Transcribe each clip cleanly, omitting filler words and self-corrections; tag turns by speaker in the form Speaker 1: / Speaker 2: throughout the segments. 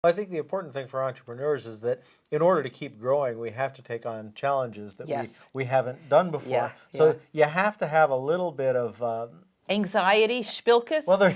Speaker 1: I think the important thing for entrepreneurs is that in order to keep growing, we have to take on challenges that
Speaker 2: Yes.
Speaker 1: we haven't done
Speaker 2: Yeah,
Speaker 1: before.
Speaker 2: yeah.
Speaker 1: So you have to have a little bit of,
Speaker 2: Anxiety,
Speaker 1: well,
Speaker 2: spilkus.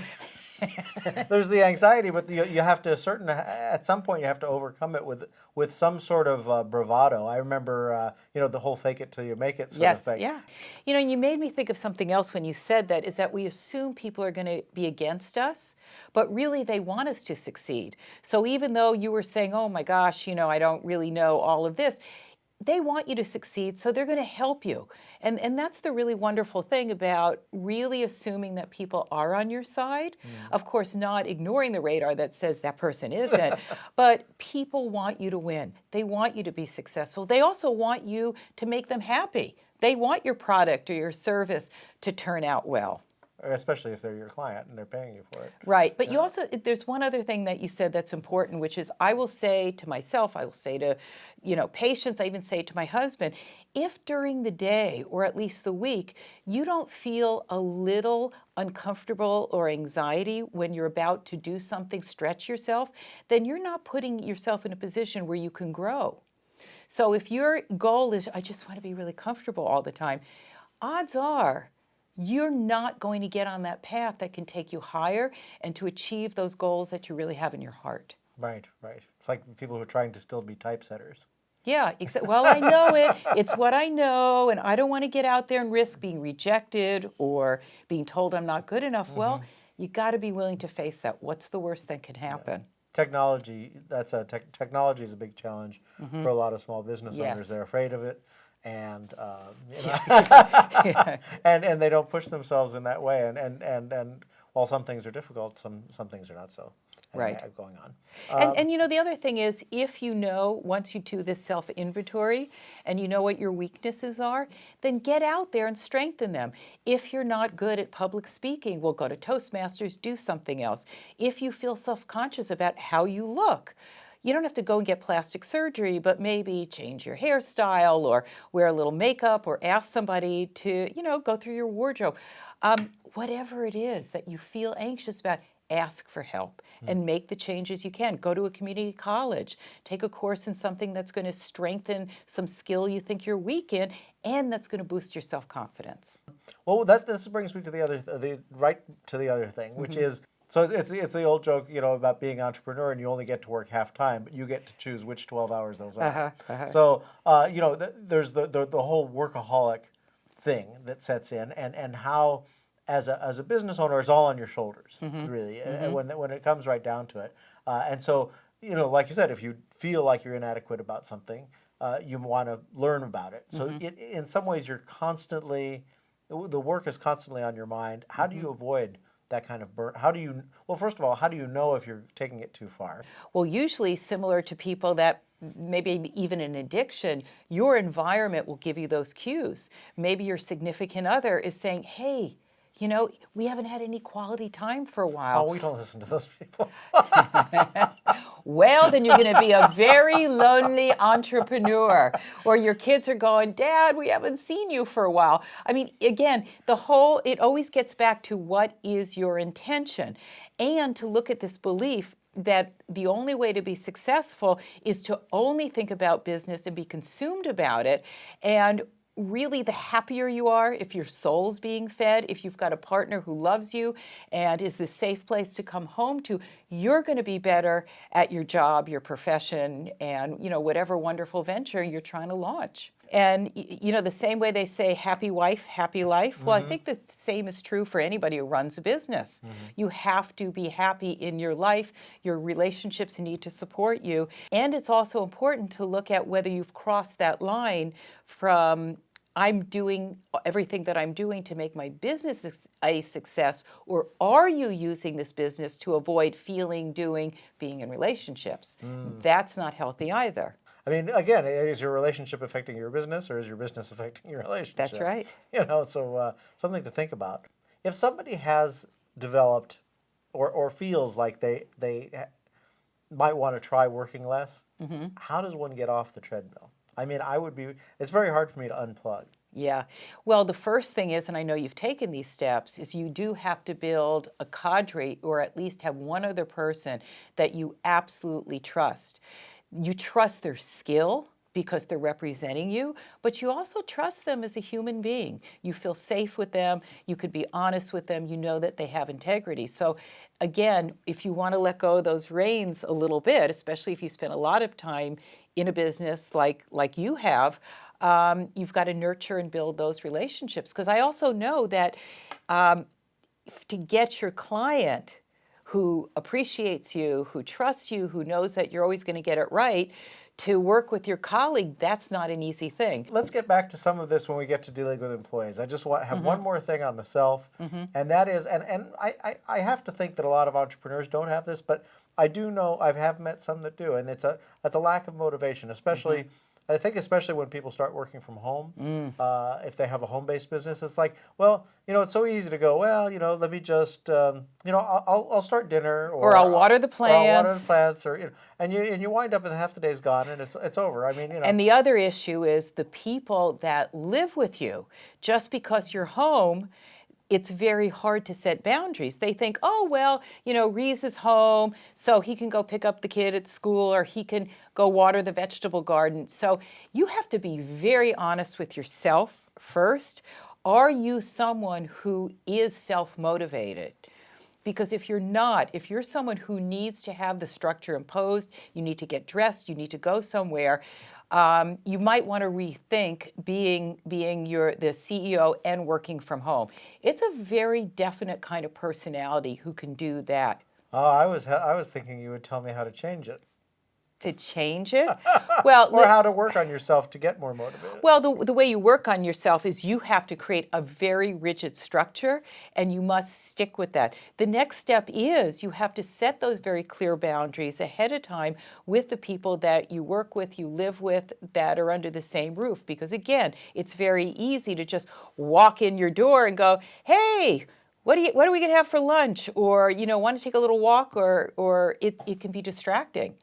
Speaker 1: there's the anxiety, but you have to at some point you have to overcome it with some sort of bravado. I remember, the whole fake it till you make it sort of
Speaker 2: Yes,
Speaker 1: thing.
Speaker 2: yeah. You know, you made me think of something else when you said that, is that we assume people are going to be against us, but really they want us to succeed. So even though you were saying, oh my gosh, I don't really know all of this, they want you to succeed, so they're going to help you. And that's the really wonderful thing about really assuming that people are on your side. Of course, not ignoring the radar that says that person isn't, but people want you to win. They want you to be successful. They also want you to make them happy. They want your product or your service to turn out well.
Speaker 1: Especially if they're your client and they're paying you for it.
Speaker 2: Right. But you also, there's one other thing that you said that's important, which is I will say to myself, I will say to, patients, I even say to my husband, if during the day or at least the week, you don't feel a little uncomfortable or anxiety when you're about to do something, stretch yourself, then you're not putting yourself in a position where you can grow. So if your goal is, I just want to be really comfortable all the time, odds are you're not going to get on that path that can take you higher and to achieve those goals that you really have in your heart.
Speaker 1: Right, right. It's like people who are trying to still be typesetters.
Speaker 2: Yeah, well, I know it. It's what I know, and I don't want to get out there and risk being rejected or being told I'm not good enough. Well, you got to be willing to face that. What's the worst that can happen?
Speaker 1: Technology, technology is a big challenge for a lot of small business
Speaker 2: Yes.
Speaker 1: owners. They're afraid of it, and
Speaker 2: Yeah.
Speaker 1: and they don't push themselves in that way. And while some things are difficult, some things are not so.
Speaker 2: Right.
Speaker 1: Going on.
Speaker 2: And the other thing is, if once you do this self-inventory and you know what your weaknesses are, then get out there and strengthen them. If you're not good at public speaking, well, go to Toastmasters, do something else. If you feel self-conscious about how you look, you don't have to go and get plastic surgery, but maybe change your hairstyle or wear a little makeup or ask somebody to, go through your wardrobe. Whatever it is that you feel anxious about, ask for help and make the changes you can. Go to a community college, take a course in something that's going to strengthen some skill you think you're weak in, and that's going to boost your self-confidence.
Speaker 1: Well, this brings me to the other thing, which is, so it's the old joke, about being an entrepreneur and you only get to work half time, but you get to choose which 12 hours those are. So, there's the whole workaholic thing that sets in, and how as a business owner, it's all on your shoulders, really, when it comes right down to it. And so, like you said, if you feel like you're inadequate about something, you want to learn about it. So in some ways, the work is constantly on your mind. How do you avoid that kind of burn? Well, first of all, how do you know if you're taking it too far?
Speaker 2: Well, usually similar to people that maybe even an addiction, your environment will give you those cues. Maybe your significant other is saying, hey, we haven't had any quality time for a while.
Speaker 1: Oh, we don't listen to those people.
Speaker 2: Well, then you're going to be a very lonely entrepreneur. Or your kids are going, Dad, we haven't seen you for a while. I mean, again, it always gets back to what is your intention. And to look at this belief that the only way to be successful is to only think about business and be consumed about it. And really, the happier you are, if your soul's being fed, if you've got a partner who loves you and is the safe place to come home to, you're going to be better at your job, your profession, and whatever wonderful venture you're trying to launch. And the same way they say happy wife, happy life. Well, I think the same is true for anybody who runs a business. You have to be happy in your life. Your relationships need to support you. And it's also important to look at whether you've crossed that line from I'm doing everything that I'm doing to make my business a success, or are you using this business to avoid feeling, doing, being in relationships? That's not healthy either.
Speaker 1: I mean, again, is your relationship affecting your business, or is your business affecting your relationship?
Speaker 2: That's right.
Speaker 1: So something to think about. If somebody has developed or feels like they might want to try working less, how does one get off the treadmill? I mean, it's very hard for me to unplug.
Speaker 2: Yeah. Well, the first thing is, and I know you've taken these steps, is you do have to build a cadre or at least have one other person that you absolutely trust. You trust their skill because they're representing you, but you also trust them as a human being. You feel safe with them. You could be honest with them. You know that they have integrity. So again, if you want to let go of those reins a little bit, especially if you spend a lot of time in a business like you have, you've got to nurture and build those relationships. Because I also know that to get your client who appreciates you, who trusts you, who knows that you're always going to get it right, to work with your colleague, that's not an easy thing.
Speaker 1: Let's get back to some of this when we get to dealing with employees. I just want have one more thing on the self, and that is, and I have to think that a lot of entrepreneurs don't have this, but I do know I have met some that do, and that's a lack of motivation, especially. I think especially when people start working from home, if they have a home-based business, it's like, well, it's so easy to go, well, let me just, I'll start dinner,
Speaker 2: or I'll water the plants,
Speaker 1: or I'll water the plants, or and you wind up and half the day's gone and it's over. I mean,
Speaker 2: And the other issue is the people that live with you. Just because you're home, it's very hard to set boundaries. They think, oh, well, Reese is home, so he can go pick up the kid at school, or he can go water the vegetable garden. So you have to be very honest with yourself first. Are you someone who is self-motivated? Because if you're not, if you're someone who needs to have the structure imposed, you need to get dressed, you need to go somewhere, you might want to rethink being the CEO and working from home. It's a very definite kind of personality who can do that.
Speaker 1: Oh, I was thinking you would tell me how to change it.
Speaker 2: To change it? Well,
Speaker 1: or how to work on yourself to get more motivated.
Speaker 2: Well, the way you work on yourself is you have to create a very rigid structure, and you must stick with that. The next step is you have to set those very clear boundaries ahead of time with the people that you work with, you live with, that are under the same roof. Because again, it's very easy to just walk in your door and go, hey, what are we going to have for lunch? Or, want to take a little walk, or it can be distracting.